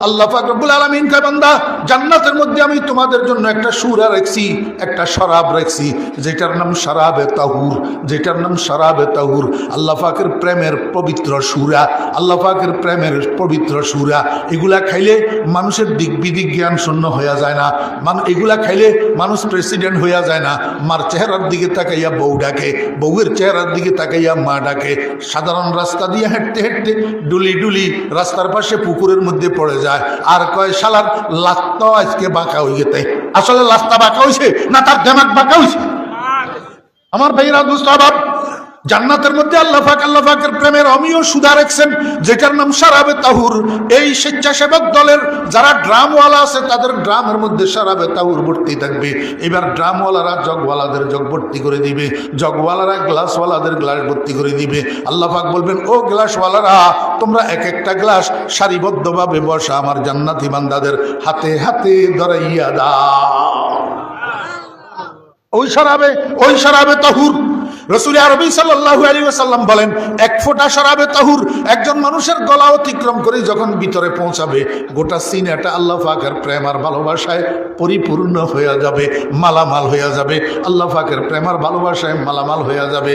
আল্লাহ পাক রব্বুল আলামিন কয় বান্দা জান্নাতের মধ্যে আমি তোমাদের জন্য একটা সূরা রাখছি, একটা শরাব রাখছি, যেটার নাম শরাবে তাহুর, যেটার নাম শরাবে তাহুর। আল্লাহ পাকের প্রেমের পবিত্র সূরা, আল্লাহ পাকের প্রেমের পবিত্র সূরা। এগুলা খাইলে মানুষের দিক বিদিক জ্ঞান শূন্য হয়ে যায় না। এগুলা খাইলে মানুষ প্রেসিডেন্ট হয়ে যায় না। মার চেহারার দিকে তাকাইয়া বউ ডাকে, বউয়ের চেহারার দিকে তাকাইয়া মা ডাকে। সাধারণ রাস্তা দিয়ে হাঁটতে হাঁটতে ডুলি ডুলি রাস্তার পাশে পুকুরের মধ্যে পড়ে যায়, আর কয় শালার লাস্তা আজকে বাঁকা হয়ে গেছে। আসলে লাস্তা বাঁকা হয়েছে না তার দেমাগ বাঁকা হয়েছে? আমার ভাইরা দুস্তাবাব, জান্নাতের মধ্যে আল্লাহ পাকের প্রেমের অমীয় সুধা রাখছেন, যেটার নাম শরাবে তাহুর। এই স্বেচ্ছাসেবক দলের যারা ড্রামওয়ালা আছে তাদের ড্রামের মধ্যে শরাবে তাহুর ভর্তি থাকবে। এবার ড্রামওয়ালারা জগওয়ালাদের জগ ভর্তি করে দিবে, জগওয়ালারা গ্লাসওয়ালাদের গ্লাস ভর্তি করে দিবে। আল্লাহ পাক বলবেন, ও গ্লাসওয়ালারা, তোমরা এক একটা গ্লাস সারিবদ্ধভাবে বসা আমার জান্নাতি বান্দাদের হাতে হাতে ধরাইয়া দাও। ওই শরাবে তাহুর রাসূল আরবি সাল্লাল্লাহু আলাইহি ওয়াসাল্লাম বলেন, এক ফোঁটা শরাবে তাহুর একজন মানুষের গলা অতিক্রম করে যখন ভিতরে পৌঁছাবে, গোটা সিনাটা আল্লাহ পাকের প্রেম আর ভালোবাসায় পরিপূর্ণ হয়ে যাবে, মালামাল হয়ে যাবে। আল্লাহ পাকের প্রেম আর ভালোবাসায় মালামাল হয়ে যাবে।